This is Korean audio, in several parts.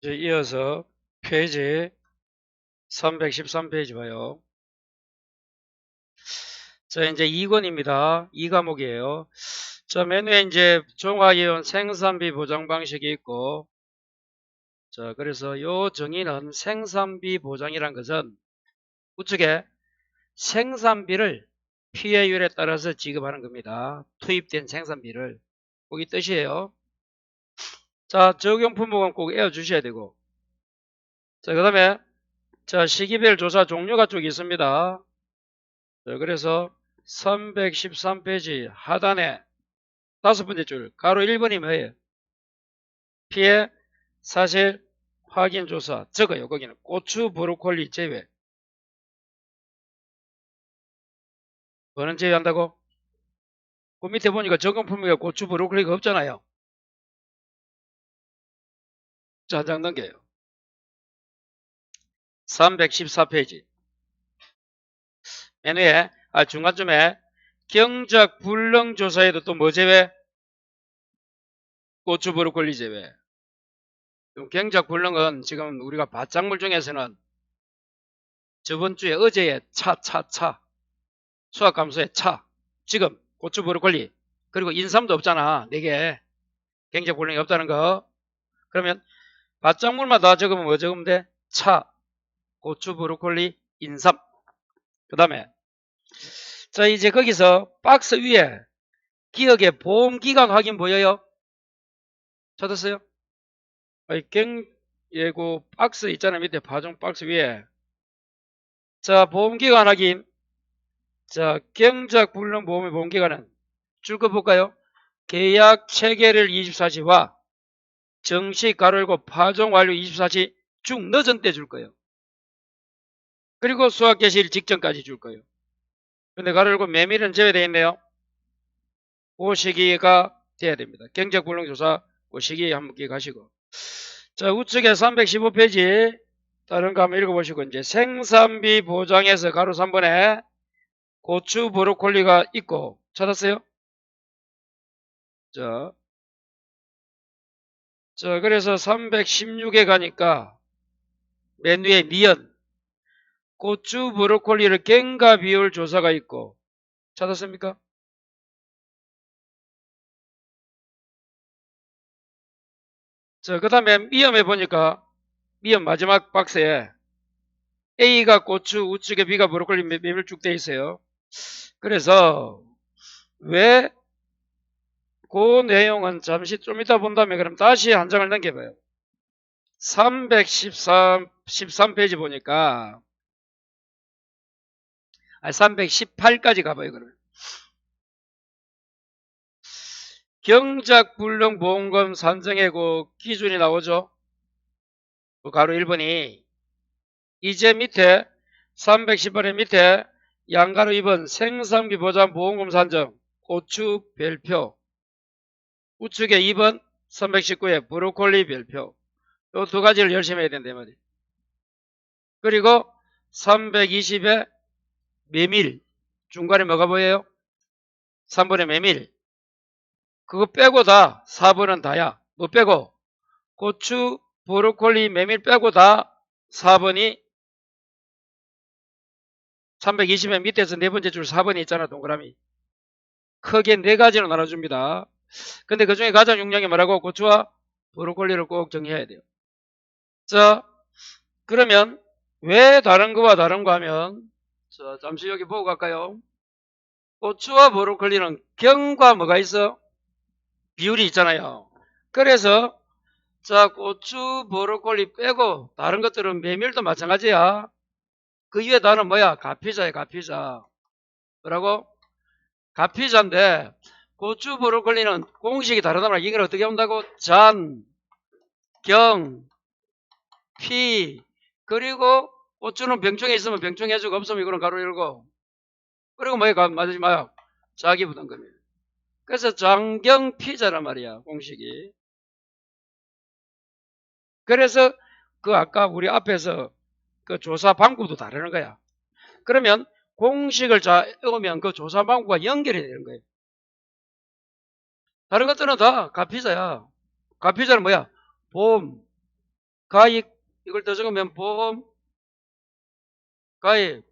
이제 이어서 페이지 313페이지 봐요. 자, 이제 2권입니다. 2과목이에요. 자, 맨 위에 이제 종합이온 생산비 보장 방식이 있고, 자, 그래서 요 정의는 생산비 보장이란 것은 우측에 생산비를 피해율에 따라서 지급하는 겁니다. 투입된 생산비를. 꼭 이 뜻이에요. 자, 적용 품목은 꼭 외워주셔야 되고, 자, 그 다음에 자, 시기별 조사 종류가 쭉 있습니다. 자, 그래서 313페이지 하단에 다섯 번째 줄 가로 1번이 뭐예요? 피해 사실 확인 조사 적어요. 거기는 고추 브로콜리 제외. 뭐는 제외한다고? 그 밑에 보니까 적용 품목에 고추 브로콜리가 없잖아요. 자, 한 장 넘겨요. 314페이지 맨 위에 중간쯤에 경작 불능 조사에도 또 뭐 제외? 고추 브로콜리 제외. 경작 불능은 지금 우리가 바짝물 중에서는 저번 주에 어제의 차 수학감소의 차 지금 고추 브로콜리 그리고 인삼도 없잖아. 4개 경작 불능이 없다는 거. 그러면 바짝물마다 적으면 뭐 적으면 돼? 차, 고추 브로콜리, 인삼. 그 다음에 자 이제 거기서 박스 위에 기억의 보험기간 확인 보여요? 찾았어요? 예고 박스 있잖아요. 밑에 파종 박스 위에 자 보험기간 확인. 자 경작 불능 보험의 보험기간은 줄 거 볼까요? 계약 체결일 24시와 정시 가로 열고 파종 완료 24시 중 늦은 때 줄 거예요. 그리고 수확 개시일 직전까지 줄 거예요. 근데 가로 열고 메밀은 제외되어 있네요. 그 시기가 돼야 됩니다. 경작 불능 조사 그 시기에 한번 기억하시고. 자, 우측에 315페이지 다른 거 한번 읽어보시고 이제 생산비 보장에서 가로 3번에 고추 브로콜리가 있고 찾았어요? 자, 그래서 316에 가니까 맨 위에 미연 고추 브로콜리를 갱가 비율 조사가 있고 찾았습니까? 자, 그 다음에 미염에 보니까 미염 마지막 박스에 A가 고추, 우측에 B가 브로콜리 메밀 쭉 돼 있어요. 그래서 왜 그 내용은 잠시 좀 이따 본 다음에 그럼 다시 한 장을 넘겨봐요. 13페이지 보니까 318까지 가봐요. 그러면 경작불능보험금 산정해고 기준이 나오죠. 그 가로 1번이 이제 밑에 318의 밑에 양가로 2번 생산비 보장 보험금 산정 고추 별표 우측에 2번 319에 브로콜리 별표 이 두 가지를 열심히 해야 된다 말이에요. 그리고 320에 메밀 중간에 뭐가 보여요? 3번에 메밀 그거 빼고 다 4번은 다야. 뭐 빼고? 고추, 브로콜리, 메밀 빼고 다 4번이 320의 밑에서 네 번째 줄 4번이 있잖아. 동그라미. 크게 네 가지로 나눠줍니다. 근데 그 중에 가장 중요한 게 뭐라고? 고추와 브로콜리를 꼭 정리해야 돼요. 자, 그러면 왜 다른 거와 다른 거 하면 자, 잠시 여기 보고 갈까요? 고추와 브로콜리는 경과 뭐가 있어? 비율이 있잖아요. 그래서 자 고추 브로콜리 빼고 다른 것들은 메밀도 마찬가지야. 그 위에 단은 뭐야? 가피자야. 가피자. 뭐라고? 가피자인데 고추 브로콜리는 공식이 다르단 말이야. 이걸 어떻게 한다고? 잔, 경, 피 그리고 고추는 병충해 있으면 병충해 해주고 없으면 이거는 가로 열고 그리고 뭐야? 맞지 마요. 자기 부담금이에요. 그래서 장경피자란 말이야. 공식이. 그래서 그 아까 우리 앞에서 그 조사 방법도 다르는 거야. 그러면 공식을 잘 외우면 그 조사 방법과 연결이 되는 거예요. 다른 것들은 다 가피자야. 가피자는 뭐야? 보험, 가입, 이걸 더 적으면 보험, 가입,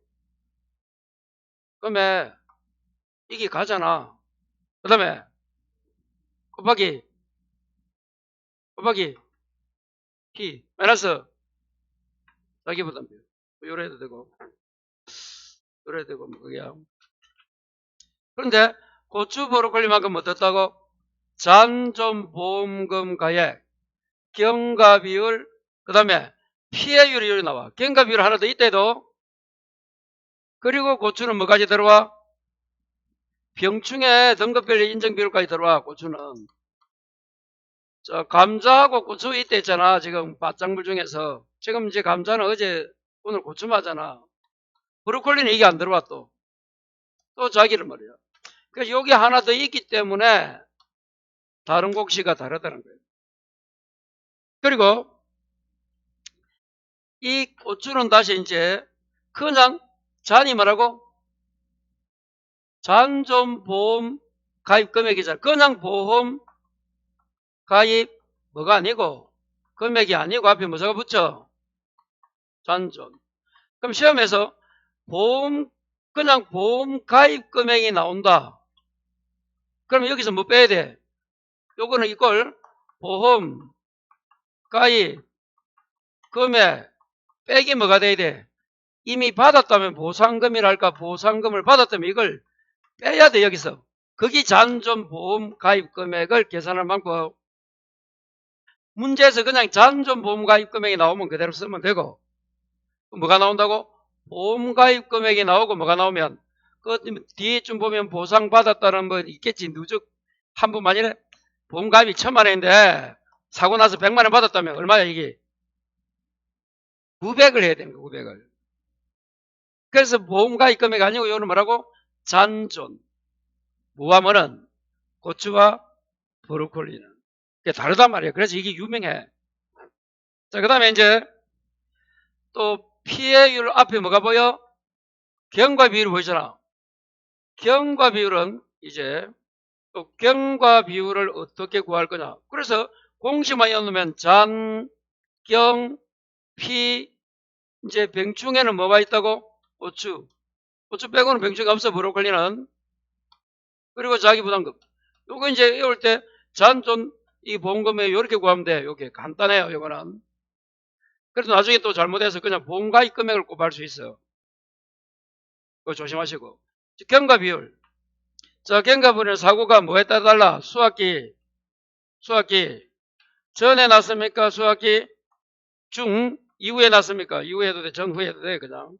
그러면 이게 가잖아. 그 다음에 곱하기 P 마이너스 자기부담비. 요래 해도 되고 요래 해도 되고 뭐 그게야. 그런데 고추 브로콜리만큼 어떻다고? 잔존보험금 가액, 경과비율, 그 다음에 피해율이 나와. 경과비율 하나 더 있대도. 그리고 고추는 뭐까지 들어와? 병충해 등급별 인정비율까지 들어와. 고추는. 저 감자하고 고추 이때 있잖아. 지금 바짝물 중에서. 지금 이제 감자는 어제 오늘 고추 맞잖아. 브로콜리는 이게 안 들어와 또. 또 자기를 말이야. 그래서 여기 하나 더 있기 때문에 다른 곡시가 다르다는 거예요. 그리고 이 고추는 다시 이제 그냥 잔이 뭐라고? 잔존보험 가입 금액이잖아. 그냥 보험 가입 뭐가 아니고 금액이 아니고 앞에 뭐가 붙여? 잔존. 그럼 시험에서 그냥 보험 가입 금액이 나온다. 그럼 여기서 뭐 빼야 돼? 요거는 이걸 보험 가입 금액 빼기 뭐가 돼야 돼? 이미 받았다면 보상금이랄까 보상금을 받았다면 이걸 빼야 돼 여기서. 거기 잔존보험 가입 금액을 계산할 만큼 문제에서 그냥 잔존보험 가입 금액이 나오면 그대로 쓰면 되고 뭐가 나온다고? 보험 가입 금액이 나오고 뭐가 나오면 그 뒤에 좀 보면 보상 받았다는 뭐 있겠지. 누적 한 번만이래 보험 가입이 1000만 원인데 사고 나서 100만 원 받았다면 얼마야 이게? 900을 해야 되는 거 900을. 그래서 보험 가입 금액이 아니고 이거는 뭐라고? 잔존. 뭐하면은 고추와 브로콜리는 그게 다르단 말이에요. 그래서 이게 유명해. 자, 그 다음에 이제 또 피해율 앞에 뭐가 보여? 경과 비율 보이잖아. 경과 비율은 이제 또 경과 비율을 어떻게 구할 거냐. 그래서 공식만 넣으면 잔, 경, 피, 이제 병충해는 뭐가 있다고? 고추. 고추 빼고는 병충해 없어, 브로콜리는. 그리고 자기부담금. 요거 이제 외울 때 잔존 이 보험금에 이렇게 구하면 돼. 요게 간단해요, 요거는. 그래서 나중에 또 잘못해서 그냥 보험가입 금액을 곱할 수 있어요. 그거 조심하시고. 경과 비율. 자, 경과 비율은 사고가 뭐에 따라 달라? 수학기. 전에 났습니까? 수학기 중 이후에 났습니까? 이후에 해도 돼. 전후에 해도 돼. 그냥.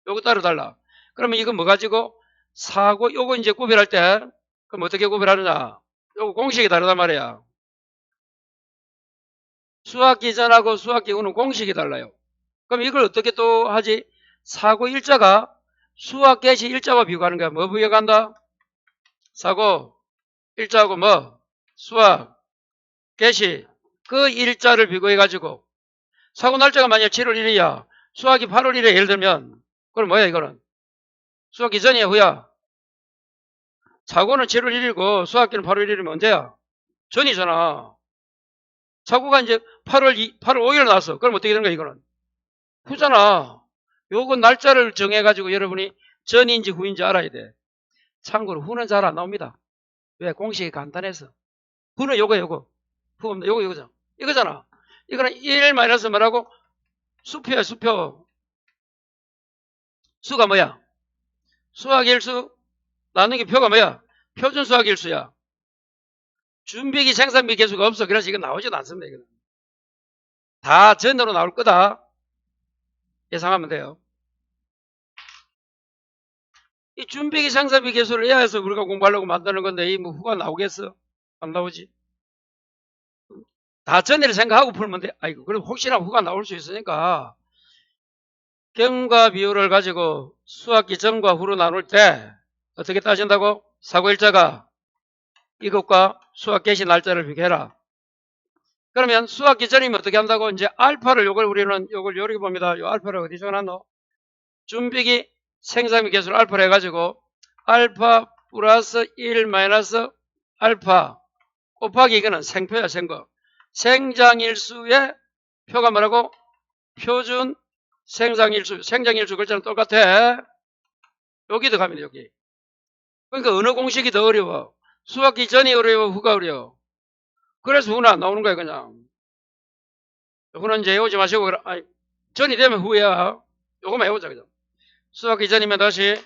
요거 따라 달라. 그러면 이거 뭐 가지고? 사고, 요거 이제 구별할 때, 그럼 어떻게 구별하느냐? 요거 공식이 다르단 말이야. 수학기 전하고 수학기 후는 공식이 달라요. 그럼 이걸 어떻게 또 하지? 사고 일자가 수학 개시 일자와 비교하는 거야. 뭐 비교한다? 사고 일자하고 뭐? 수학 개시 그 일자를 비교해가지고 사고 날짜가 만약 7월 1일이야. 수학이 8월 1일에 예를 들면 그럼 뭐야 이거는? 수학기 전이야 후야? 사고는 7월 1일이고 수학기는 8월 1일이면 언제야? 전이잖아. 사고가 이제 8월 5일에 나왔어. 그럼 어떻게 되는 거야 이거는? 후잖아. 요거 날짜를 정해가지고 여러분이 전인지 후인지 알아야 돼. 참고로 후는 잘 안 나옵니다. 왜? 공식이 간단해서. 후는 요거. 후 없는 요거잖아. 이거잖아. 이거는 1 마이너스 뭐라고? 수표야, 수표. 수가 뭐야? 수학일수 나누기 표가 뭐야? 표준 수학일수야. 준비기 생산비 개수가 없어. 그래서 이거 나오지도 않습니다. 이거는. 다 전으로 나올 거다. 예상하면 돼요. 이 준비기 생산비 개수를 이해해서 우리가 공부하려고 만드는 건데 이 뭐 후가 나오겠어? 안 나오지? 다 전에를 생각하고 풀면 돼. 아이고, 그럼 혹시나 후가 나올 수 있으니까 경과 비율을 가지고 수학기 전과 후로 나눌 때 어떻게 따진다고? 사고일자가 이것과 수학 개시 날짜를 비교해라. 그러면 수학기 전이면 어떻게 한다고? 이제 알파를 우리는 요걸 이렇게 봅니다. 요 알파를 어디 적어놨노? 준비기 생산비 개수를 알파를 해가지고 알파 플러스 1 마이너스 알파 곱하기 이거는 생표야 생거. 생장일수의 표가 뭐라고? 표준 생장일수. 생장일수 글자는 똑같아. 여기 들어가면 돼, 여기. 그러니까 어느 공식이 더 어려워? 수학기 전이 어려워, 후가 어려워? 그래서 후는 안 나오는 거야, 그냥. 후는 이제 외우지 마시고, 아니, 전이 되면 후야. 요거만 외우자, 그죠? 수학기 전이면 다시,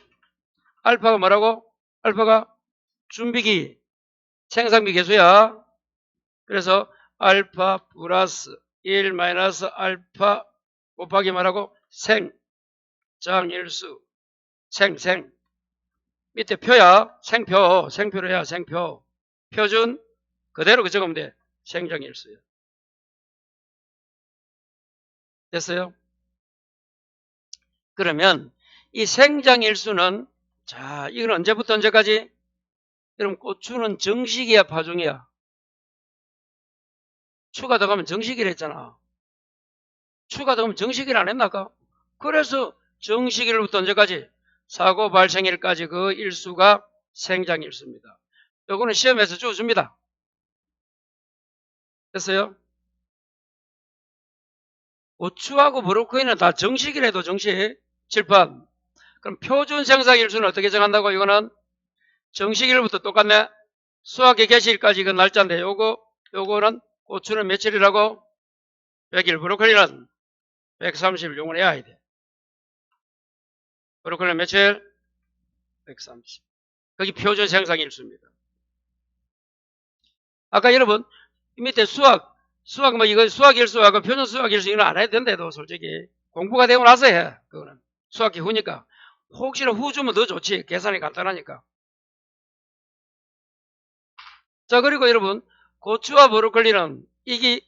알파가 뭐라고? 알파가 준비기, 생산비 계수야. 그래서 알파 플러스 1 마이너스 알파 곱하기 뭐라고? 생장일수. 생. 밑에 표야. 생표로 해야 생표. 표준 그대로 그 적으면 돼. 생장일수야. 됐어요? 그러면 이 생장일수는 자, 이건 언제부터 언제까지? 여러분 고추는 정식이야 파종이야? 추가 들어가면 정식이라 했잖아. 추가 들어가면 정식이라 안 했나 아까? 그래서 정식일부터 언제까지? 사고 발생일까지 그 일수가 생장일수입니다. 요거는 시험에서 주어줍니다. 됐어요? 고추하고 브로콜리는 다 정식이라도 정식. 7번. 그럼 표준 생산일수는 어떻게 정한다고? 이거는 정식일부터 똑같네. 수학의 개시일까지 이건 날짜인데 요거는 고추는 며칠이라고? 100일. 브로콜리는 130일. 요거는 해야 돼. 브로콜리는 며칠? 130. 거기 표준 생산일수입니다. 아까 여러분 밑에 수학 뭐 이거 수학일수하고 표준 수학일수 이건 안 해도 된대도 솔직히 공부가 되고 나서 해. 그거는 수학기 후니까. 혹시나 후 주면 더 좋지. 계산이 간단하니까. 자, 그리고 여러분 고추와 브로콜리는 이게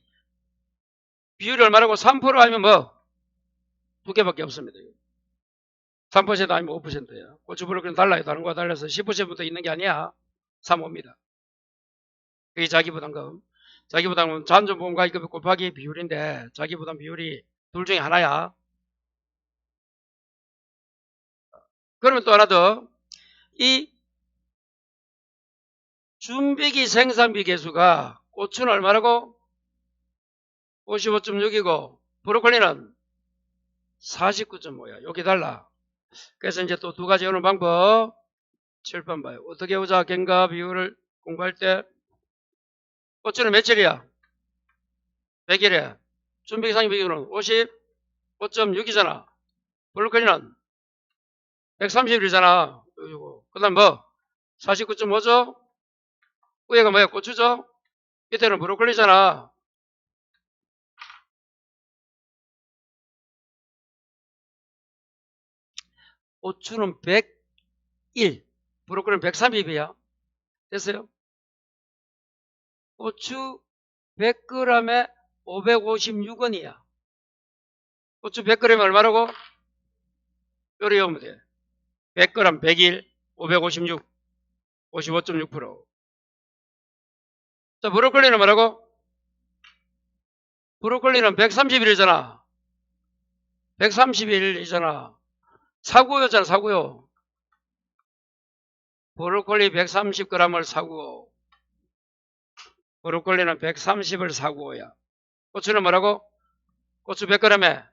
비율이 얼마라고? 3% 아니면 뭐? 두 개밖에 없습니다. 3% 아니면 5%야. 고추 브로콜리는 달라요. 다른 거와 달라서 10%부터 있는 게 아니야. 3, 5입니다. 그게 자기부담금. 자기부담금은 잔존보험가입금 곱하기 비율인데 자기부담 비율이 둘 중에 하나야. 그러면 또 하나 더. 이 준비기 생산비 계수가 고추는 얼마라고? 55.6이고 브로콜리는 49.5야. 여기 달라. 그래서 이제 또 두 가지 오는 방법 7번 봐요. 어떻게 해보자. 갱가 비율을 공부할 때 고추는 며칠이야? 100일에 준비기 상비 비율은 55.6이잖아. 브로콜리는 130일이잖아. 그 다음 뭐? 49.5죠? 위에가 뭐야? 고추죠? 밑에는 브로콜리잖아. 고추는 100일, 브로콜리는 130이야. 됐어요? 고추 100g에 556원이야. 고추 100g에 얼마라고? 요리 외우면 돼. 100g 100일 556, 55.6%. 자, 브로콜리는 뭐라고? 브로콜리는 130일이잖아. 130일이잖아. 사구요잖아, 사구요. 브로콜리 130g을 사구요. 브로콜리는 130을 사구요야. 고추는 뭐라고? 고추 100g에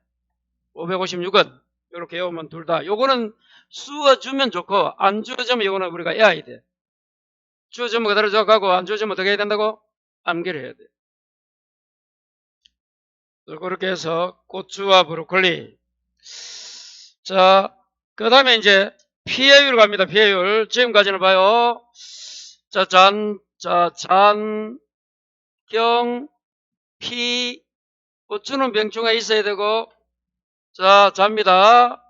556원. 이렇게 외우면 둘 다. 요거는 주어주면 좋고, 안 주어주면 요거는 우리가 외워야 돼. 주어주면 그대로 적하고, 안 주어주면 어떻게 해야 된다고? 암기를 해야 돼. 그렇게 해서 고추와 브로콜리. 자, 그 다음에 이제 피해율 갑니다. 피해율. 지금까지는 봐요. 자, 경, 피, 고추는 병충해 있어야 되고, 자, 잡니다.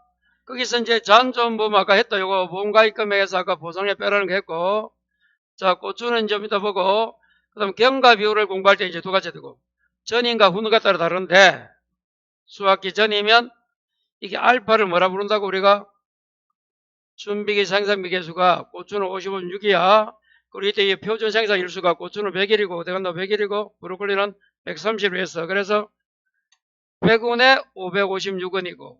거기서 이제 잔존보험 아까 했다. 요거 보험가입금액에서 아까 보상에 빼라는 거 했고, 자, 고추는 좀 이따 보고, 그 다음 경과 비율을 공부할 때 이제 두 가지 되고, 전인과 후는가 따라 다른데, 수학기 전이면 이게 알파를 뭐라 부른다고 우리가? 준비기 생산비 계수가 고추는 55.6이야. 그리고 이때 이 표준 생산 일수가 고추는 100일이고, 대간도 100일이고, 브로콜리는 130을 했어. 그래서 100원에 556원이고,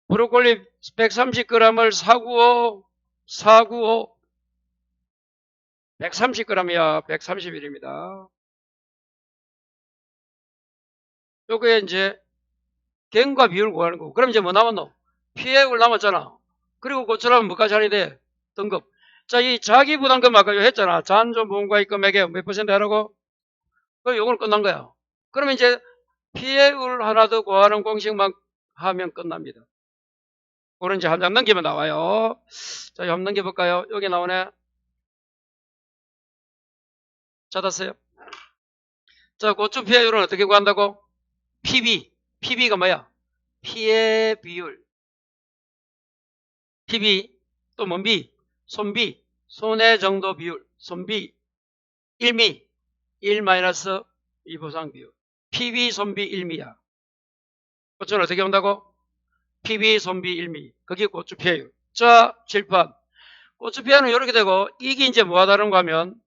브로콜리 130g을 495, 130g이야. 130일입니다. 요게 이제 갱과 비율 구하는 거고. 그럼 이제 뭐 남았노? 피해율 남았잖아. 그리고 고추라면 뭐까지 할인이 돼? 등급. 자, 이 자기 부담금 아까 했잖아. 잔존 보험가입 금액에 몇 퍼센트 하라고? 그럼 요거는 끝난 거야. 그러면 이제 피해율 하나 더 구하는 공식만 하면 끝납니다. 그런 이제 한 장 넘기면 나와요. 자, 한번 넘겨볼까요? 여기 나오네. 찾았어요? 자, 고추 피해율은 어떻게 구한다고? PB. PB가 뭐야? 피해 비율. PB. 또 뭔 비? 손비. 손해 정도 비율. 손비. 1미. 1-2 보상 비율. PB 손비 1미야. 고추는 어떻게 온다고? PB 손비 1미. 그게 고추 피해율. 자, 칠판. 고추 피해는 이렇게 되고, 이게 이제 뭐가 다른가 하면,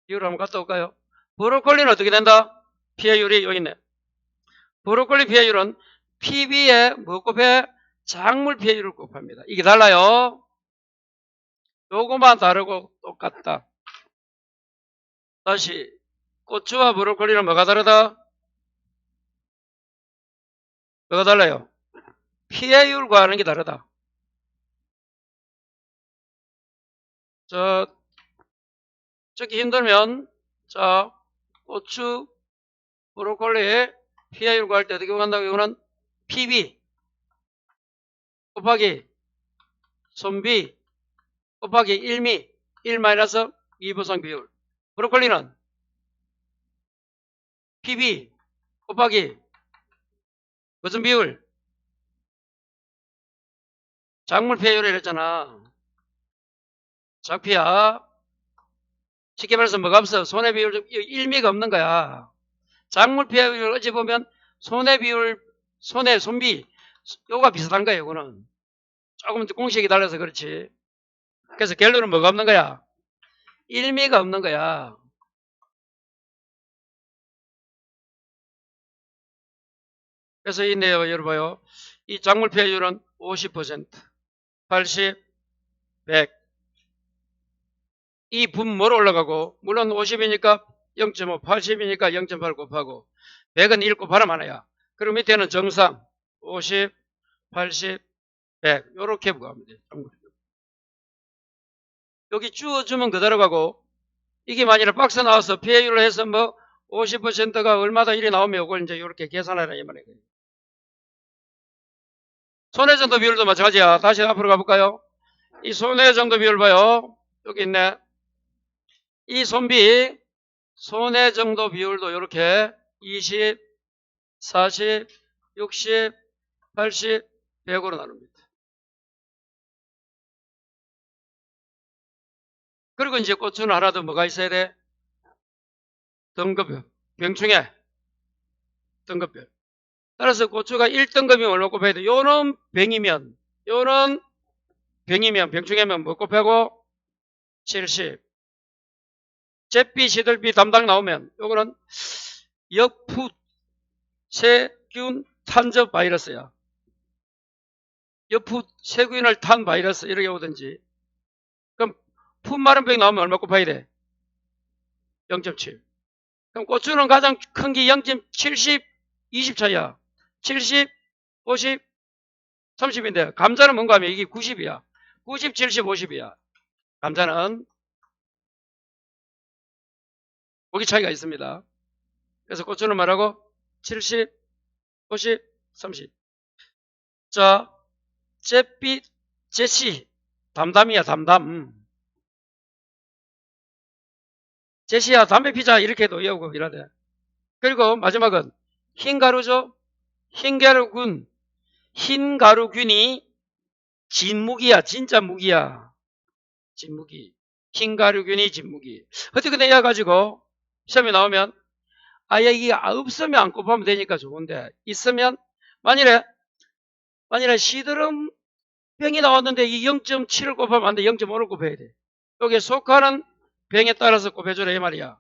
이걸 한번 갖다 올까요? 브로콜리는 어떻게 된다? 피해율이 여기 있네. 브로콜리 피해율은 PB에 뭐 곱해? 작물 피해율을 곱합니다. 이게 달라요. 요거만 다르고 똑같다. 다시 고추와 브로콜리는 뭐가 다르다? 뭐가 달라요? 피해율 구하는 게 다르다. 자, 듣기 힘들면 자, 고추, 브로콜리 피해율 구할 때 어떻게 구한다고? 이거는 PB 곱하기 손비 곱하기 1미 1-2 보상 비율. 브로콜리는 PB 곱하기 무슨 비율? 작물 피해율을 이랬잖아. 작피야. 쉽게 말해서 뭐가 없어? 손해 비율 1미가 없는 거야. 작물 피해율 어찌 보면 손해 비율, 손비 요거가 비슷한 거야. 요거는 조금 공식이 달라서 그렇지. 그래서 결론은 뭐가 없는 거야? 1미가 없는 거야. 그래서 이 내용 열어봐요. 이 작물 피해율은 50%, 80, 100. 이 분모로 올라가고, 물론 50이니까 0.5, 80이니까 0.8 곱하고, 100은 1 곱하라 많아야. 그리고 밑에는 정상, 50, 80, 100. 요렇게 부과하면 돼요. 여기 주어주면 그대로 가고, 이게 만일에 박스 나와서 피해율로 해서 뭐 50%가 얼마다 일이 나오면 이걸 이제 이렇게 계산하라 이 말이에요. 손해정도 비율도 마찬가지야. 다시 앞으로 가볼까요? 이 손해정도 비율 봐요. 여기 있네. 이 손비 손해정도 비율도 이렇게 20, 40, 60, 80, 100으로 나눕니다. 그리고 이제 고추는 하나 더 뭐가 있어야 돼? 등급별. 병충해. 등급별. 따라서 고추가 1등급이면 얼마 곱해야 돼? 요는 병이면, 요는 병이면, 병충해면 뭐 곱하고? 70. 잿비, 시들비 담당 나오면, 요거는 역푸, 세균, 탄저 바이러스야. 역푸, 세균을 탄 바이러스, 이렇게 오든지. 그럼, 풋마른 병 나오면 얼마 곱해야 돼? 0.7. 그럼 고추는 가장 큰 게 0.70, 20 차이야. 70, 50, 30인데 감자는 뭔가 하면 이게 90이야. 90, 70, 50이야. 감자는 고기 차이가 있습니다. 그래서 고추는 말하고 70, 50, 30. 자, 잿빛, 제시 담담이야 담담. 제시야 담배 피자 이렇게 해도 이해하고 이러대. 그리고 마지막은 흰가루죠. 흰가루균. 흰가루균이 진무기야. 진짜 무기야. 진무기. 흰가루균이 진무기. 어떻게 내야 가지고 시험에 나오면 아예 이게 없으면 안 곱하면 되니까 좋은데 있으면 만일에 시드름 병이 나왔는데 이 0.7을 곱하면 안 돼. 0.5를 곱해야 돼. 여기에 속하는 병에 따라서 곱해주라 이 말이야.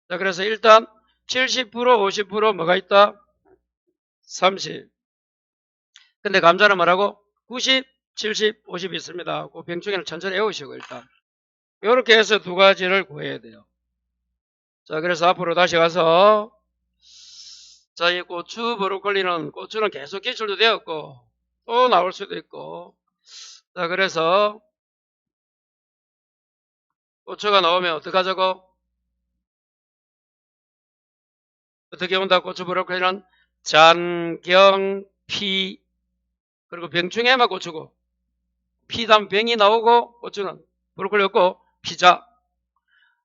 자, 그래서 일단 70%, 50% 뭐가 있다? 30. 근데 감자는 뭐라고? 90, 70, 50 있습니다. 그 병충해는 천천히 외우시고 일단. 이렇게 해서 두 가지를 구해야 돼요. 자, 그래서 앞으로 다시 가서 자, 이 고추, 브로콜리는, 고추는 계속 기출도 되었고, 또 나올 수도 있고. 자, 그래서, 고추가 나오면 어떡하자고? 어떻게 온다? 고추, 브로콜리는 잔경, 피, 그리고 병충해만 고추고, 피 다음 병이 나오고, 고추는 브로콜리 없고, 피자.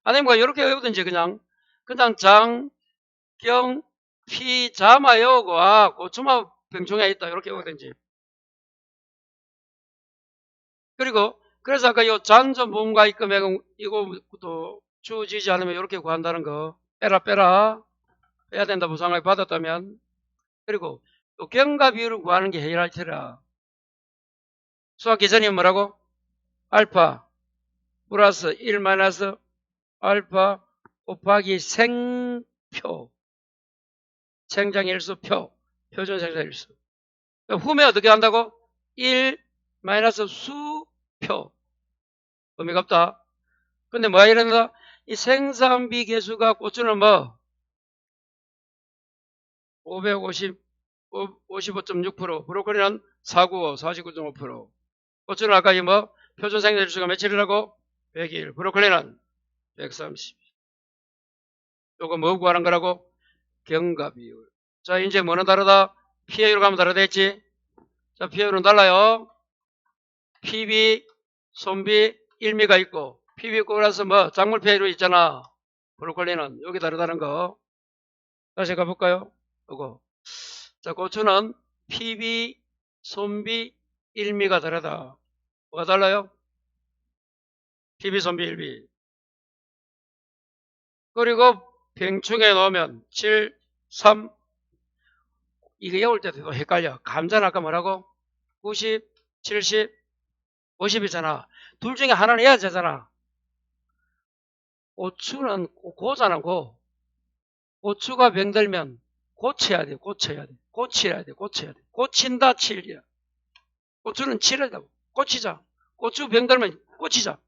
아니면 뭐, 이렇게 외우든지 그냥 장, 경, 피, 자마 외우고, 아, 고추만 병충해 있다. 이렇게 외우든지. 그리고 그래서 아까 요 잔존 보험과 입금액은 이거도 주어지지 않으면 이렇게 구한다는 거 빼라 빼야 된다 보상을 받았다면. 그리고 또 경과 비율을 구하는 게 헤이라이트라. 수학 계산이 뭐라고? 알파 플러스 1 마이너스 알파 곱하기 생표 생장일수 표준 생장일수. 후면 어떻게 한다고? 1 마이너스 수표. 의미가 없다. 근데 뭐야 이런다? 이 생산비 계수가 고추는 뭐 55.6%, 브로콜리는 495, 49.5%. 고추는 아까 이 뭐 표준 생산일수가 며칠이라고? 100일. 브로콜리는 130. 요거 뭐 구하는 거라고? 경과 비율. 자, 이제 뭐는 다르다? PA로 가면 다르다 했지? 자, PA로는 달라요. PB, 손비, 일미가 있고, PB 꼬라서 뭐 작물 PA로 있잖아. 브로콜리는 여기 다르다는 거. 다시 가볼까요? 요거. 자, 고추는 PB, 손비, 일미가 다르다. 뭐가 달라요? PB, 손비, 일미. 그리고 병충해 놓으면 7, 3. 이거 외울 때도 또 헷갈려. 감자는 아까 뭐라고? 90, 70, 50이잖아. 둘 중에 하나는 해야 되잖아. 고추는 고잖아, 고. 고추가 병들면 고쳐야 돼, 고쳐야 돼. 고쳐야 돼, 고쳐야 돼. 고친다, 7이야. 고추는 치르자고. 고치자. 고추 병들면 고치자.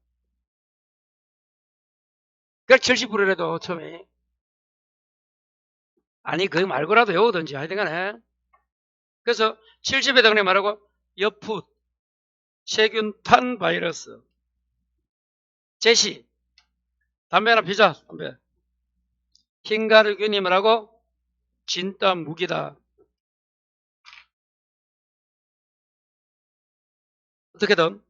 그걸 70%라도 처음에. 아니, 그거 말고라도 외우든지 하여튼간에. 그래서 70에 대해 말하고, 여풋, 세균, 탄, 바이러스, 제시, 담배나 피자, 담배. 흰가루균이 뭐라고? 진땀, 무기다. 어떻게든.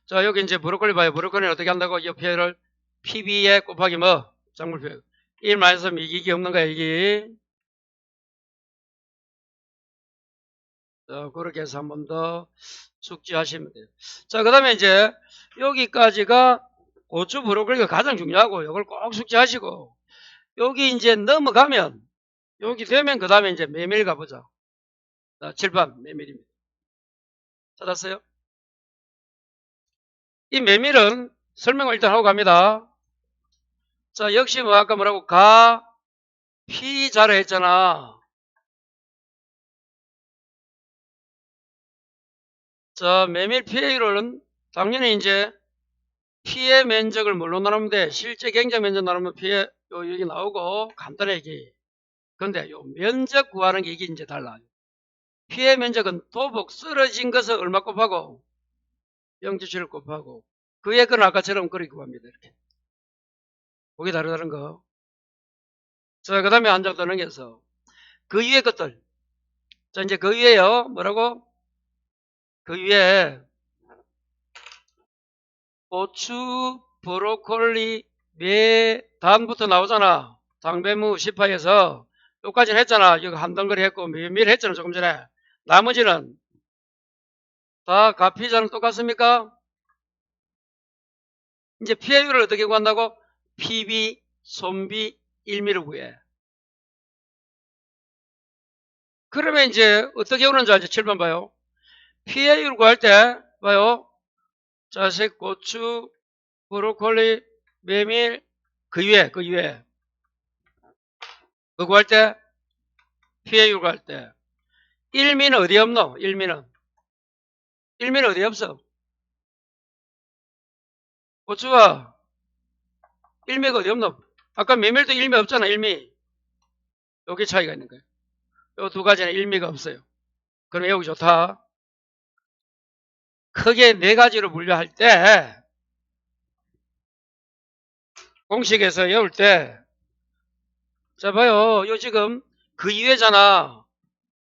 자, 여기 이제 브로콜리 봐요. 브로콜리는 어떻게 한다고? 옆에를 PB에 곱하기 뭐? 작물표. 1 마이너스 이익이 없는 거야, 이익이. 그렇게 해서 한 번 더 숙지하시면 돼요. 자, 그 다음에 이제 여기까지가 고추 브로콜리가 가장 중요하고, 이걸 꼭 숙지하시고, 여기 이제 넘어가면, 여기 되면 그 다음에 이제 메밀 가보자. 자, 칠판 메밀입니다. 찾았어요? 이 메밀은 설명을 일단 하고 갑니다. 자, 역시 뭐 아까 뭐라고 피자를 했잖아. 자, 메밀 PA로는 당연히 이제 피해 면적을 뭘로 나누면 돼? 실제 경작 면적 나누면 피해 여기 나오고 간단하게. 근데 요 면적 구하는 게 이게 이제 달라요. 피해 면적은 도복 쓰러진 것을 얼마 곱하고 0.7을 곱하고 그의 건 아까처럼 그렇게 구합니다. 이렇게. 그게 다르다는 거. 자, 그 다음에 한장 더 넘겨서 그 위에 것들. 자, 이제 그 위에요. 뭐라고? 그 위에 고추, 브로콜리, 단부터 나오잖아. 당배무 10파에서 여기까지는 했잖아. 여기 한 덩어리 했고 밀 했잖아. 조금 전에. 나머지는 다 가피자는 똑같습니까? 이제 피해율을 어떻게 구한다고? PB, 손비, 1미를 구해. 그러면 이제 어떻게 오는지 이제 7번 봐요. 피해율 구할 때 봐요. 자색, 고추, 브로콜리, 메밀, 그 위에 그거 구할 때 피해율 구할 때 1미는 어디 없노? 1미는 어디 없어? 고추가 1미가 어디 없노? 아까 메밀도 1미 없잖아. 1미. 여기 차이가 있는 거야. 요 두 가지는 일미가 없어요. 그럼 외우기 좋다. 크게 네 가지로 분류할 때 공식에서 외울 때 자 봐요. 요 지금 그 이외잖아.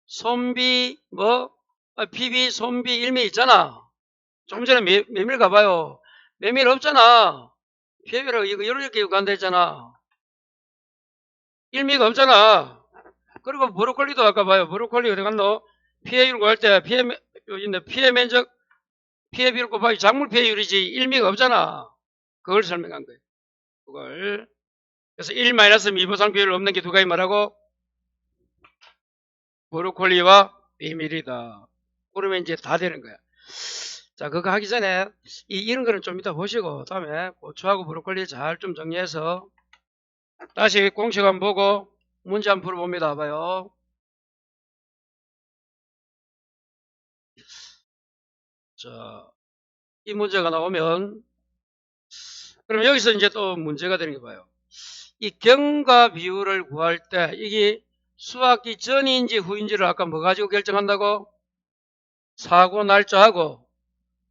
손비 PB 손비 일미 있잖아. 좀 전에 메밀 가봐요. 메밀 없잖아. PB로 이거 이렇게 간다 했잖아. 일미가 없잖아. 그리고 브로콜리도 아까 봐요. 브로콜리 어디 갔노? 피해율 구할 때 피해 면적 피해 비율 곱하기 작물 피해율이지 일미가 없잖아. 그걸 설명한 거예요. 그걸. 그래서 1 미보상 비율 없는 게 두 가지 말하고 브로콜리와 메밀이다. 그러면 이제 다 되는 거야. 자, 그거 하기 전에 이런 거는 좀 이따 보시고 다음에 고추하고 브로콜리 잘 좀 정리해서 다시 공식 한번 보고 문제 한번 풀어봅니다. 봐요. 자, 이 문제가 나오면 그럼 여기서 이제 또 문제가 되는 게 봐요. 이 경과 비율을 구할 때 이게 수학기 전인지 후인지를 아까 뭐 가지고 결정한다고? 사고 날짜하고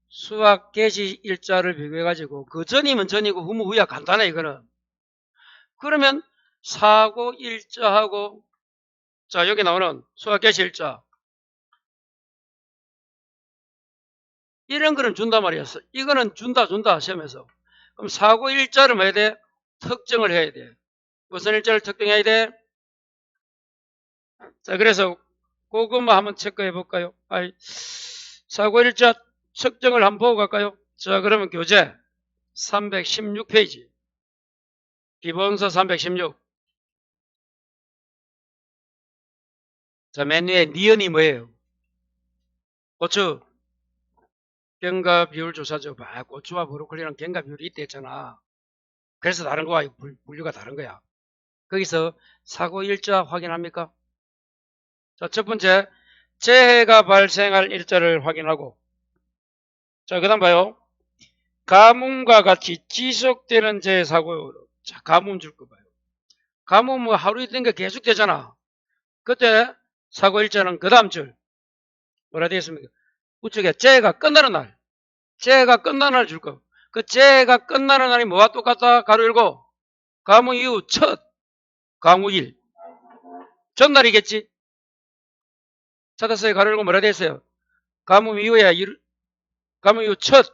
수학 개시 일자를 비교해가지고 그 전이면 전이고 후면 후야 간단해 이거는. 그러면 사고 일자하고 자 여기 나오는 수학 개시 일자 이런 거는 준단 말이었어. 이거는 준다 시험에서. 그럼 사고 일자를 뭐 해야 돼? 특정을 해야 돼. 무슨 일자를 특정해야 돼? 자 그래서 그것만 한번 체크해 볼까요? 사고 일자 측정을 한번 보고 갈까요? 자 그러면 교재 316페이지 기본서 316 자 맨 위에 니은이 뭐예요? 고추 경과 비율 조사죠. 고추와 브로콜리랑 경과 비율이 있다 했잖아. 그래서 다른 거와 분류가 다른 거야. 거기서 사고 일자 확인합니까? 자, 첫 번째 재해가 발생할 일자를 확인하고 자, 그 다음 봐요. 가뭄과 같이 지속되는 재해 사고 자, 가뭄 줄 거 봐요. 가뭄 뭐 하루 이틀 게 계속 되잖아. 그때 사고 일자는 그 다음 줄 뭐라 되어 있습니까? 우측에 재해가 끝나는 날 재해가 끝나는 날 줄 거. 그 재해가 끝나는 날이 뭐와 똑같다? 가로 열고 가뭄 이후 첫 강우일 전날이겠지. 찾았어요. 가로 열고 뭐라 되어 있어요? 가뭄 이후에 가뭄 이후 첫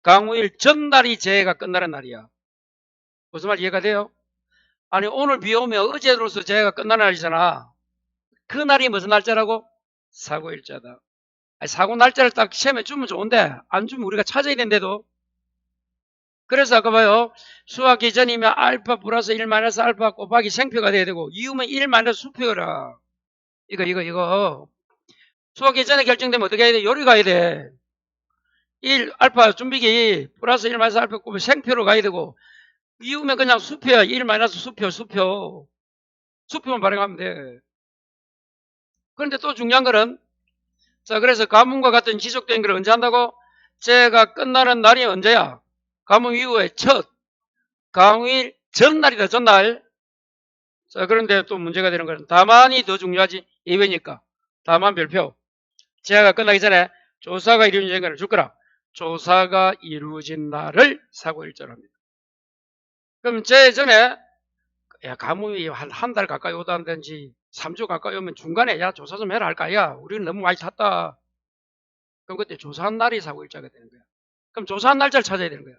강우일 전날이 재해가 끝나는 날이야. 무슨 말 이해가 돼요? 아니 오늘 비 오면 어제로서 재해가 끝나는 날이잖아. 그 날이 무슨 날짜라고? 사고일자다. 사고 날짜를 딱 시험에 주면 좋은데 안 주면 우리가 찾아야 된대도. 그래서 아까 봐요. 수학 기전이면 알파 플러스 1 마이너스 알파 곱하기 생표가 돼야 되고 이유면 1 마이너스 수표라. 이거 수학 기전에 결정되면 어떻게 해야 돼? 요리 가야 돼. 1 알파 준비기 플러스 1 마이너스 알파 곱하기 생표로 가야 되고 이유면 그냥 수표야. 1 마이너스 수표만 발행하면 돼. 그런데 또 중요한 거는 자 그래서 가뭄과 같은 지속된 걸 언제 한다고? 재해가 끝나는 날이 언제야? 가뭄 이후에 첫 강우일 전날이다. 전날. 자 그런데 또 문제가 되는 거는 다만이 더 중요하지. 예외니까. 다만 별표. 재해가 끝나기 전에 조사가 이루어진 시간을 줄 거라. 조사가 이루어진 날을 사고일자로 합니다. 그럼 재해 전에 야 가뭄이 한 달 가까이 오다든지 3주 가까이 오면 중간에 야 조사 좀 해라 할까? 야 우리는 너무 많이 탔다. 그럼 그때 조사한 날이 사고일자가 되는 거야. 그럼 조사한 날짜를 찾아야 되는 거야.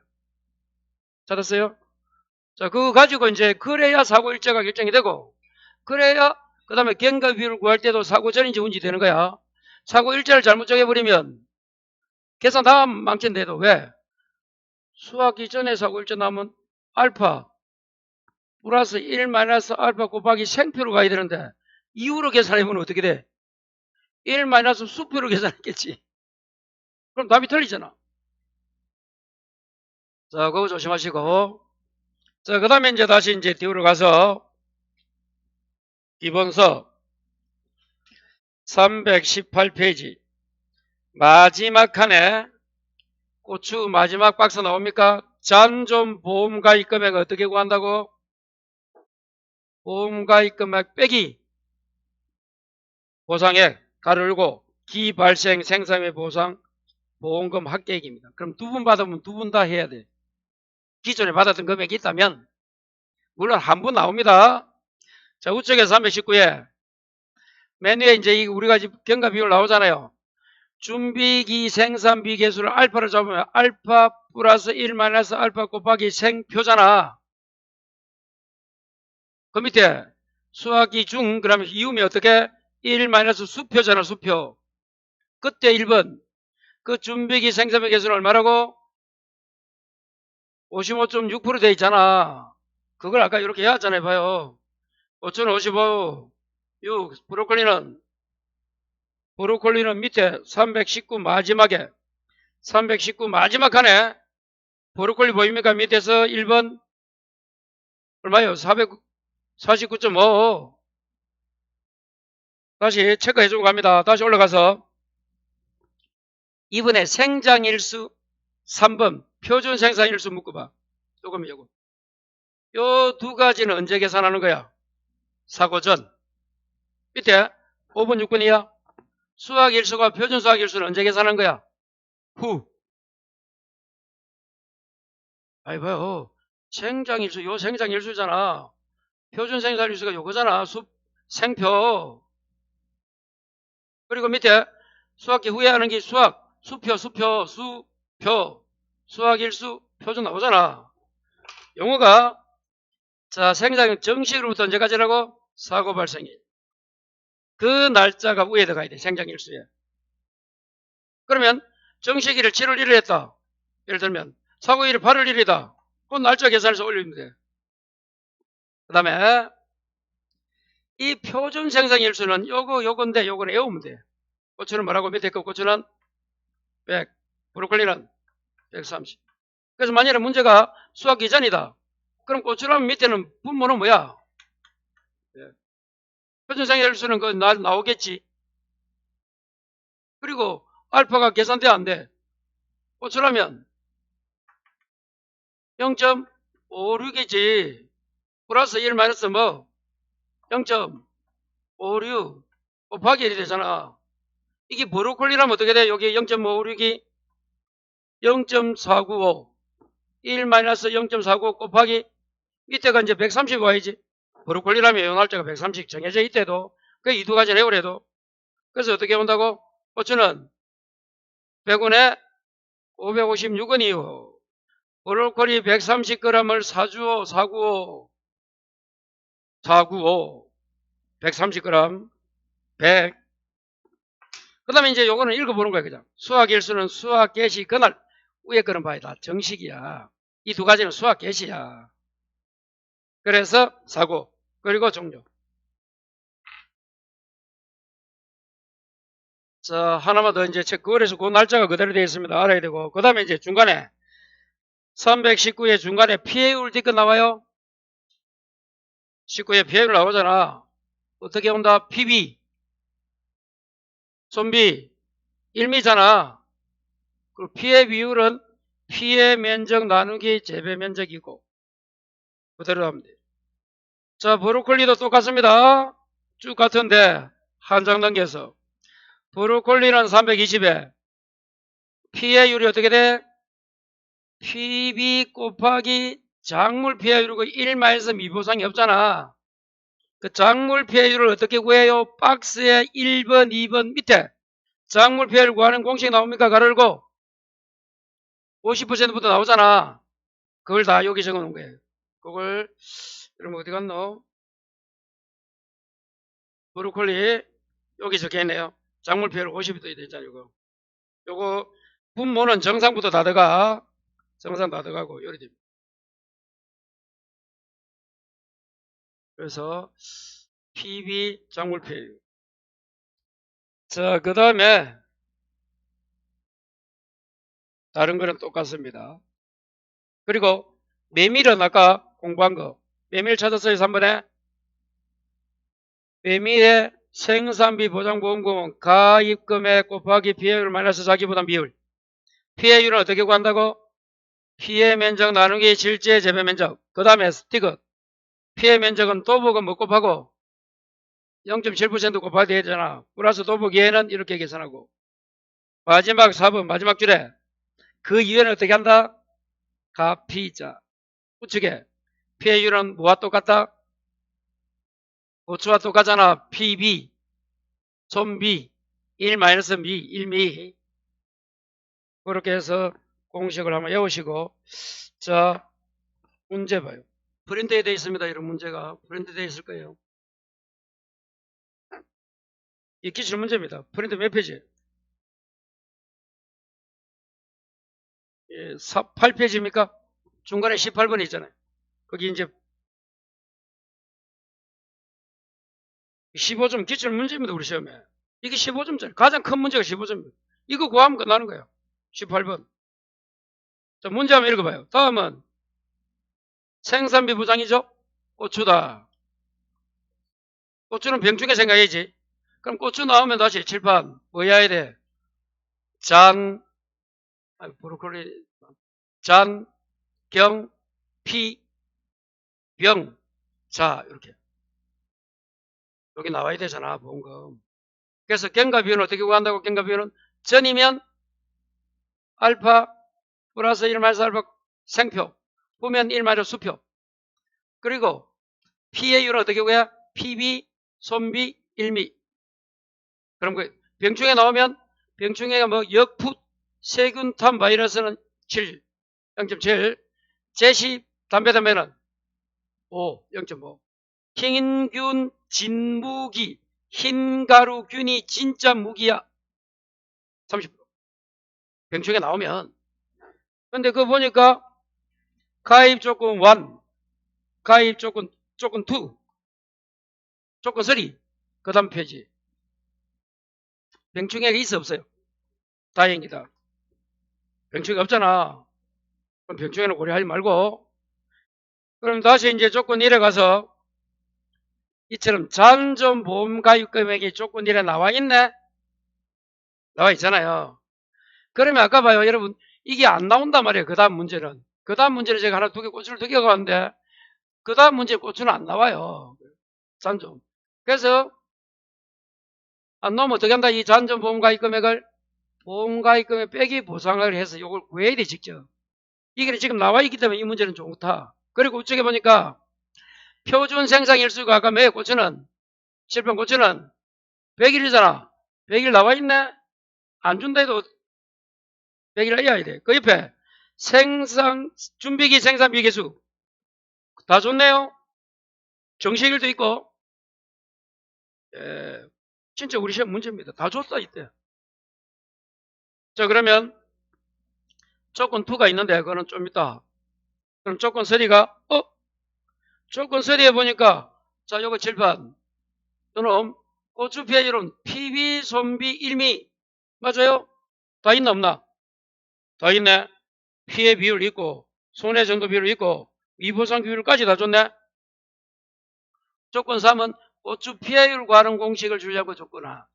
찾았어요? 자, 그거 가지고 이제 그래야 사고일자가 결정이 되고 그래야 그 다음에 경과 비율을 구할 때도 사고 전인지 후인지 되는 거야. 사고일자를 잘못 정해버리면 계산 다 망친대도 왜? 수학기 전에 사고일자 나오면 알파 플러스 1 마이너스 알파 곱하기 생표로 가야 되는데 이후로 계산해보면 어떻게 돼? 1 마이너스 수표로 계산했겠지. 그럼 답이 틀리잖아. 자, 그거 조심하시고. 자, 그 다음에 이제 다시 이제 뒤로 가서 기본서 318페이지 마지막 칸에 고추 마지막 박스 나옵니까? 잔존 보험가입 금액 어떻게 구한다고? 보험가입 금액 빼기 보상액 가로 열고 기발생 생산의 보상 보험금 합계액입니다. 그럼 두 분 받으면 두 분 다 해야 돼. 기존에 받았던 금액이 있다면 물론 한 분 나옵니다. 자, 우측에 319에 맨 위에 이제 우리가 경과 비율 나오잖아요. 준비기 생산비 계수를 알파를 잡으면 알파 플러스 1 마이너스 알파 곱하기 생표잖아. 그 밑에 수학기 중 그러면 이음이 어떻게 1 마이너스 수표잖아. 수표. 그때 1번 그 준비기 생산비 계수는 얼마라고? 55.6% 돼 있잖아. 그걸 아까 이렇게 해왔잖아요. 봐요. 5,055 6 브로콜리는 밑에 319 마지막에 319 마지막 칸에 브로콜리 보입니까? 밑에서 1번 얼마요? 449.5 다시 체크해주고 갑니다. 다시 올라가서 이번에 생장일수 3번 표준 생산일수 묶어봐. 조금 요거 요 두 가지는 언제 계산하는 거야? 사고 전. 밑에 5번 6번이야. 수학일수가 표준 수학일수는 언제 계산한 거야? 후. 아이 봐요. 생장일수 요 생장일수잖아. 표준 생산일수가 요거잖아. 생표. 그리고 밑에 수학기 후에 하는 게 수표 수학일수 표준 나오잖아. 용어가 자 생장 정식으로부터 언제까지라고? 사고 발생일. 그 날짜가 위에 들어가야 돼. 생장일수에. 그러면 정식일을 7월 1일 했다. 예를 들면 사고일이 8월 1일이다. 그 날짜 계산해서 올리면 돼. 그 다음에 이 표준 생산일수는 요건데 요거는 외우면 돼. 고추는 뭐라고? 밑에 거 고추는 100, 브로콜리는 130. 그래서 만약에 문제가 수학 기전이다. 그럼 고추라면 밑에는 분모는 뭐야? 표준 생산일수는 그 나오겠지. 그리고 알파가 계산돼 안 돼. 고추라면 0.56이지. 플러스 1 마이너스 뭐? 0.56 곱하기 1이 되잖아. 이게 브로콜리라면 어떻게 돼? 여기 0.56이 0.495 1 마이너스 0.495 곱하기 이때가 이제 130 와야지. 브로콜리라면 요 날짜가 130 정해져 있대도 그 이 두 가지 내고래도 그래서 어떻게 온다고? 고추는 100원에 556원이요. 브로콜리 130g을 사주오 495 130g 100. 그 다음에 이제 요거는 읽어보는 거야. 그냥 수학 일수는 수학 개시 그날 위에 거는 봐야 다 정식이야. 이 두 가지는 수학 개시야. 그래서 사고 그리고 종료. 자 하나만 더 이제 체크해서 그 날짜가 그대로 되어 있습니다. 알아야 되고 그 다음에 이제 중간에 319의 중간에 피해율 뒤끝 나와요. 19에 피해율 나오잖아. 어떻게 온다? PB 좀비 1미잖아. 그리고 피해 비율은 피해 면적 나누기 재배 면적이고 그대로 하면 돼요. 자 브로콜리도 똑같습니다. 쭉 같은데 한 장 넘겨서 브로콜리는 320에 피해율이 어떻게 돼? PB 곱하기 작물 피해율이고 1마이너스 미보상이 없잖아. 그 작물 피해율을 어떻게 구해요? 박스에 1번 2번 밑에 작물 피해율 구하는 공식 나옵니까? 가로 열고 50%부터 나오잖아. 그걸 다 여기 적어 놓은 거예요. 그걸 여러분 어디 갔노? 브로콜리 여기 적혀 있네요. 작물 피해율 50% 되잖아요. 요거 분모는 정상부터 다 들어가. 정상 다 들어가고 요리 됩니다. 그래서 PB 작물 피해율. 자, 그 다음에 다른 거는 똑같습니다. 그리고 메밀은 아까 공부한 거 메밀 찾았어요. 3번에 메밀의 생산비 보장보험금은 가입금액 곱하기 피해율 마이너스 자기부담 비율. 피해율은 어떻게 구한다고? 피해 면적 나누기 실제 재배 면적. 그 다음에 스티그 피해 면적은 또 보고 뭐 곱하고 0.7% 곱하기 되잖아. 플러스 더보기에는 이렇게 계산하고. 마지막 4번 마지막 줄에 그 이외에는 어떻게 한다? 가피자. 우측에 피해율은 뭐와 똑같다? 고추와 똑같잖아. PB, 손비, 1-미, 1미. 그렇게 해서 공식을 한번 외우시고. 자, 문제 봐요. 프린트에 되어 있습니다. 이런 문제가 프린트 되어 있을 거예요. 이 기출 문제입니다. 프린트 몇 페이지? 예, 8페이지입니까? 중간에 18번이 있잖아요. 거기 이제 15점 기출 문제입니다. 우리 시험에. 이게 15점짜리. 가장 큰 문제가 15점입니다. 이거 구하면 끝나는 거예요. 18번. 자, 문제 한번 읽어봐요. 다음은 생산비 부장이죠? 고추다. 고추는 병충해 생각해야지. 그럼 고추 나오면 다시 칠판 뭐 해야 돼? 브로콜리, 잔, 경, 피, 병, 자, 이렇게. 여기 나와야 되잖아, 보험금. 그래서 경과 비율은 어떻게 구한다고? 경과 비율은 전이면 알파 플러스 1마이너스 알파 생표, 후면 1마이너스 수표. 그리고 피해율은 어떻게 구해? PB, 손비, 1미. 그럼 그 병충해 나오면 병충해가 뭐 역풋, 세균, 탄, 바이러스는 7, 0.7, 제시, 담배는 5, 0.5. 흰균, 진무기, 흰가루균이 진짜 무기야. 30%. 병충해 나오면. 근데 그거 보니까 가입 조건 1, 가입 조건 2, 조건 3, 그 다음 페이지. 병충해가 있어 없어요? 다행이다. 병충해 없잖아. 그럼 병충해는 고려하지 말고. 그럼 다시 이제 조건 1에 가서 이처럼 잔존보험 가입 금액이 조건 1에 나와 있네? 나와 있잖아요. 그러면 아까 봐요. 여러분, 이게 안 나온단 말이에요. 그 다음 문제는. 그 다음 문제는 제가 하나 고추를 2개 가는데, 그 다음 문제 고추는 안 나와요. 잔존. 그래서, 안 나오면 어떻게 한다? 이 잔존보험 가입 금액을 보험 가입 금액 빼기 보상을 해서 이걸 구해야 돼, 직접. 이게 지금 나와 있기 때문에 이 문제는 좋다. 그리고 우측에 보니까 표준 생산 일수가 아까 매 고추는, 실평 고추는 100일이잖아. 100일 나와 있네? 안 준다 해도 100일 해야 돼. 그 옆에 준비기 생산비 개수 다 좋네요. 정시일도 있고. 진짜 우리 시험 문제입니다. 다 줬다 이때. 자, 그러면 조건 2가 있는데 그거는 좀 있다. 그럼 조건 3가 조건 3에 보니까 자, 요거 칠판 또는 고추 피해율은 PB, 손비, 1미 맞아요? 다 있나 없나? 다 있네. 피해 비율 있고 손해 정도 비율 있고 위보상 비율까지 다 줬네. 조건 3은 고추 피해율 관련 공식을 주려고 줬구나.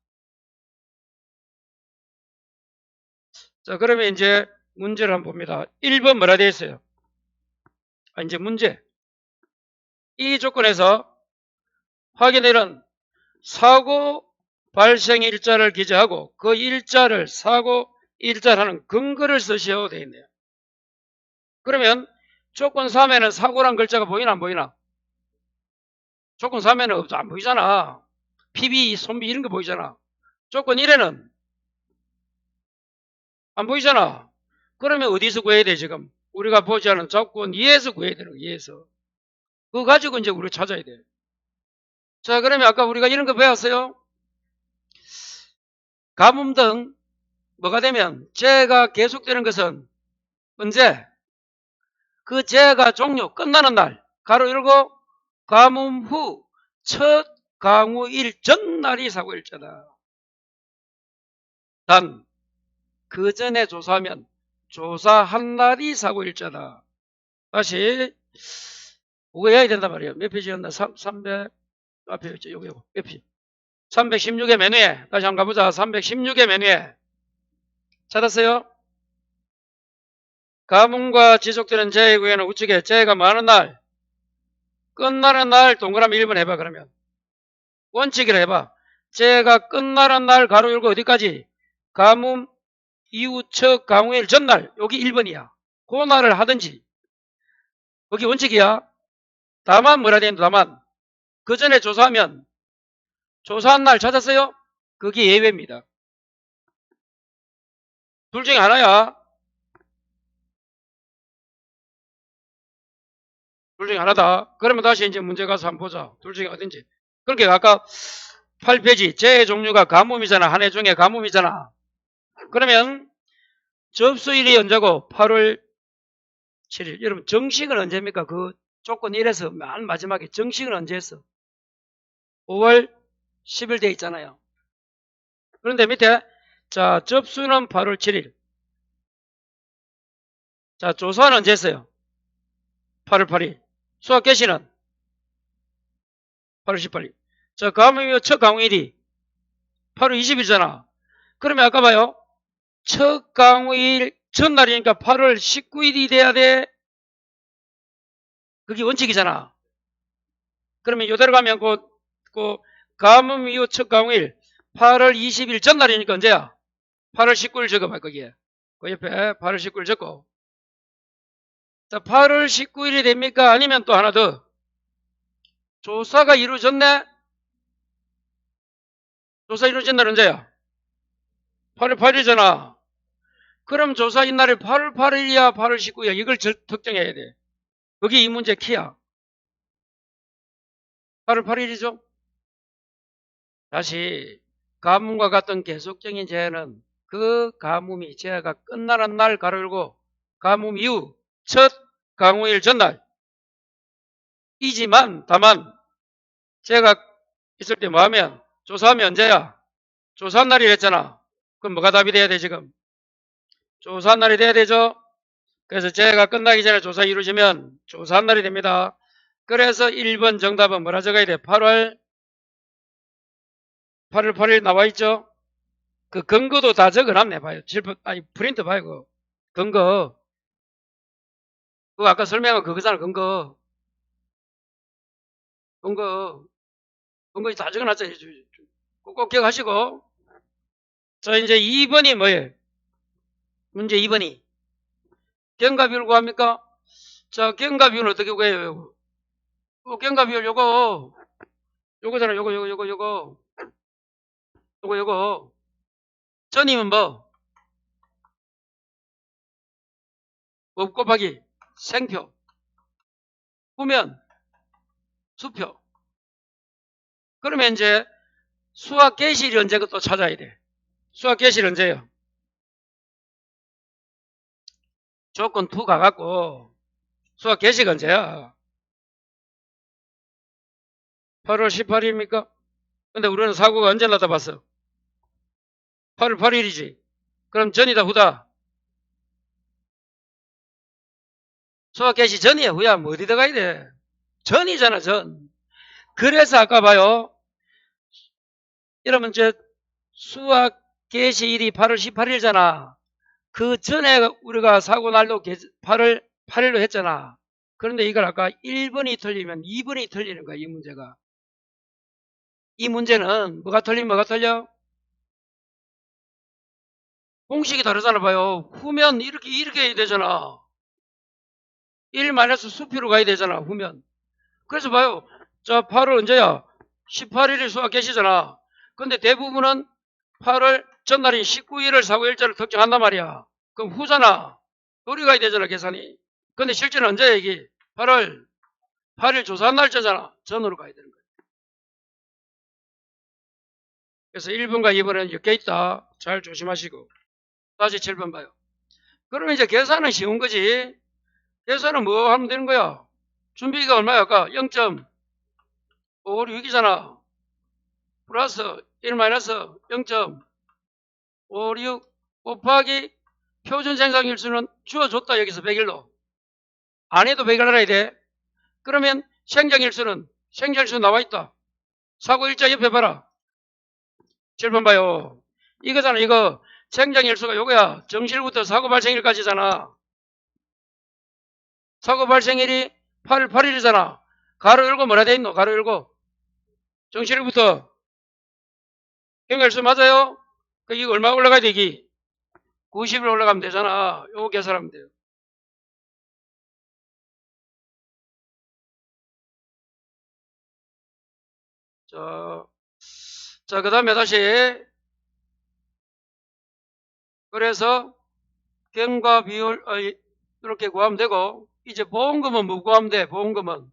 자, 그러면 이제 문제를 한번 봅니다. 1번 뭐라 되어 있어요? 이제 문제. 이 조건에서 확인되는 사고 발생 일자를 기재하고 그 일자를 사고 일자라는 근거를 쓰시오 되어 있네요. 그러면 조건 3에는 사고란 글자가 보이나 안 보이나? 조건 3에는 안 보이잖아. PB, 손비 이런 거 보이잖아. 조건 1에는 안 보이잖아. 그러면 어디서 구해야 돼 지금? 우리가 보지 않은 조건 2에서 구해야 되는 거 2에서. 그거 가지고 이제 우리가 찾아야 돼. 자, 그러면 아까 우리가 이런 거 배웠어요. 가뭄 등 뭐가 되면 재해가 계속되는 것은 언제? 그 재해가 종료 끝나는 날 가로 열고 가뭄 후 첫 강우일 전날이 사고일자다. 단 그 전에 조사하면 조사한 날이 사고일자다. 다시 그거 해야 된단 말이에요. 몇 페이지였나? 300 앞에 있죠. 요거 몇 페이지? 316의 메뉴에 다시 한번 가보자. 316의 메뉴에 찾았어요? 가뭄과 지속되는 재해 후에는 우측에 재해가 많은 날 끝나는 날 동그라미 1번 해봐 그러면 원칙이라 해봐. 제가 끝나는 날 가로 열고 어디까지? 가뭄 이후 첫 강우일 전날. 여기 1번이야. 그 날을 하든지. 거기 원칙이야. 다만 뭐라 되는데 다만. 그 전에 조사하면 조사한 날 찾았어요? 그게 예외입니다. 둘 중에 하나야. 둘 중에 하나다. 그러면 다시 이제 문제 가서 한번 보자. 둘 중에 어딘지. 그렇게 아까 8페이지 재 종류가 가뭄이잖아. 한 해 중에 가뭄이잖아. 그러면 접수일이 언제고? 8월 7일. 여러분 정식은 언제입니까? 그 조건 1에서 맨 마지막에 정식은 언제 했어? 5월 10일 돼 있잖아요. 그런데 밑에 자 접수는 8월 7일. 자 조사는 언제 했어요? 8월 8일. 수학 개시는 8월 18일. 자 가뭄이 첫 강우일이 8월 20일이잖아. 그러면 아까 봐요. 첫 강우일 전날이니까 8월 19일이 돼야 돼. 그게 원칙이잖아. 그러면 이대로 가면 그 가뭄 이후 첫 강우일 8월 20일 전날이니까 언제야? 8월 19일 적어봐 거기에. 그 옆에 8월 19일 적고. 자 8월 19일이 됩니까? 아니면 또 하나 더. 조사가 이루어졌네? 조사 이루어진 날 언제야? 8월 8일이잖아. 그럼 조사 인날이 8월 8일이야 8월 19일이야. 이걸 특정해야 돼. 그게 이 문제 키야. 8월 8일이죠? 다시 가뭄과 같은 계속적인 재해는 그 가뭄이 재해가 끝나는 날 가로 열고 가뭄 이후 첫 강우일 전날 이지만 다만 재해가 있을 때 뭐하면 조사하면 언제야? 조사한 날이 됐잖아. 그럼 뭐가 답이 돼야 돼 지금? 조사한 날이 돼야 되죠? 그래서 재해가 끝나기 전에 조사 이루어지면 조사한 날이 됩니다. 그래서 1번 정답은 뭐라 적어야 돼? 8월 8일 나와 있죠? 그 근거도 다 적어놨네 봐요. 아니 프린트 봐요. 그 근거. 그거 아까 설명한 그거잖아. 근거. 근거 다 적어놨잖아요. 꼭 기억하시고. 자 이제 2번이 뭐예요? 문제 2번이 경과비율 구합니까? 자 경과비율은 어떻게 구해요? 경과비율 요거잖아. 요거 전이면 뭐? 업 곱하기 생표 후면 수표. 그러면 이제 수학 개시일이 언제가 또 찾아야 돼. 수학 개시일 언제예요? 조건 2 가갖고 수학 개시가 언제야? 8월 18일입니까? 근데 우리는 사고가 언제 나다 봤어? 8월 8일이지. 그럼 전이다 후다? 수학 개시 전이야 후야? 뭐 어디다 가야 돼? 전이잖아 전. 그래서 아까 봐요. 여러분 저 수학 개시일이 8월 18일이잖아. 그 전에 우리가 사고 날도 8월 8일로 했잖아. 그런데 이걸 아까 1번이 틀리면 2번이 틀리는 거야 이 문제가. 이 문제는 뭐가 틀리면 뭐가 틀려? 공식이 다르잖아 봐요. 후면 이렇게 해야 되잖아. 1 마이너스 수표로 가야 되잖아 후면. 그래서 봐요. 자 8월 언제야? 18일이 수학 개시잖아. 근데 대부분은 8월 전날인 19일을 사고일자를 특정한단 말이야. 그럼 후잖아. 요리 가야 되잖아 계산이. 근데 실제는 언제야 이게? 8월 8일 조사한 날짜잖아. 전으로 가야 되는 거야. 그래서 1번과 2번은 엮여 있다. 잘 조심하시고. 다시 7번 봐요. 그러면 이제 계산은 쉬운 거지. 계산은 뭐 하면 되는 거야? 준비가 얼마야 아까? 0.556이잖아. 플러스 1 마이너스 0.56 곱하기 표준 생산일수는 주어줬다 여기서 100일로. 안 해도 100일 알아야 돼. 그러면 생장일수는 생장일수 나와있다. 사고일자 옆에 봐라. 7번 봐요. 이거잖아 이거. 생장일수가 요거야. 정실부터 사고 발생일까지잖아. 사고 발생일이 8월 8일이잖아. 가로 열고 뭐라 돼 있노? 가로 열고 정시력부터 경갈수 맞아요? 이거 얼마 올라가야 되기? 90일 올라가면 되잖아. 요거 계산하면 돼요. 자, 그 다음에 다시. 그래서 경과 비율, 이렇게 구하면 되고, 이제 보험금은 뭐 구하면 돼? 보험금은.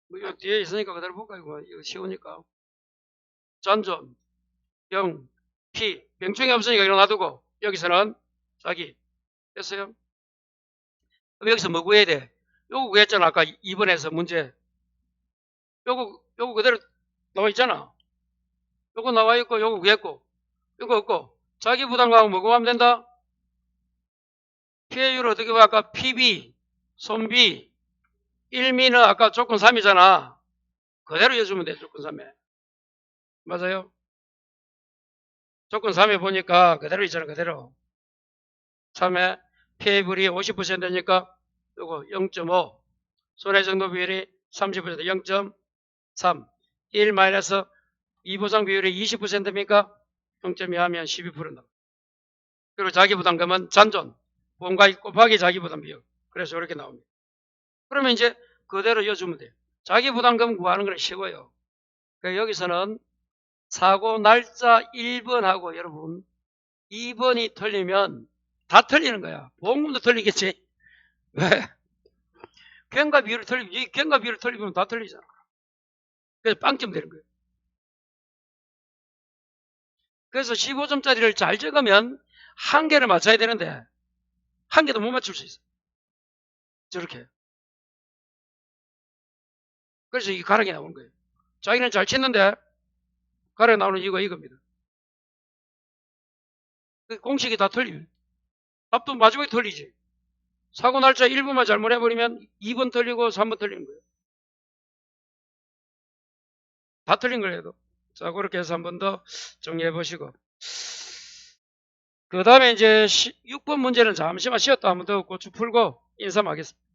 뭐 이거 뒤에 있으니까 그대로 볼까? 이거 쉬우니까. 잔존, 병, 피. 병충이 없으니까 이거 놔두고, 여기서는 자기. 됐어요? 그럼 여기서 뭐 구해야 돼? 요거 구했잖아. 아까 2번에서 문제. 요거 그대로 나와 있잖아. 요거 나와 있고, 요거 구했고, 요거 없고. 자기 부담금은 뭐 구하면 된다? 피해율 어떻게 봐? 아까 PB, 손비, 1미는 아까 조건 3이잖아. 그대로 해주면 돼, 조건 3에. 맞아요? 조건 3에 보니까 그대로 있잖아, 그대로. 3에 피해율이 50%니까 요거 0.5. 손해정도 비율이 30%, 0.3. 1 마이너스 2보상 비율이 20%입니까? 0.2 하면 12% 나와. 그리고 자기부담금은 잔존, 보험가액 곱하기 자기부담 비율. 그래서 이렇게 나옵니다. 그러면 이제 그대로 이어주면 돼요. 자기부담금 구하는 건 쉬워요. 그러니까 여기서는 사고 날짜 1번하고 여러분 2번이 틀리면 다 틀리는 거야. 보험금도 틀리겠지. 왜? 경과 비율을 틀리면, 이 경과 비율을 틀리면 다 틀리잖아. 그래서 빵점 되는 거예요. 그래서 15점짜리를 잘 적으면 한 개를 맞춰야 되는데 한 개도 못 맞출 수 있어. 저렇게. 그래서 이 가락이 나오는 거예요. 자기는 잘 쳤는데 가락이 나오는 이유가 이겁니다. 그 공식이 다 틀리면 답도 마지막에 틀리지. 사고 날짜 1번만 잘못해버리면 2번 틀리고 3번 틀리는 거예요. 다 틀린 거예요. 자, 그렇게 해서 한 번 더 정리해 보시고. 그 다음에 이제 6번 문제는 잠시만 쉬었다 한 번 더 고추 풀고 인사하겠습니다.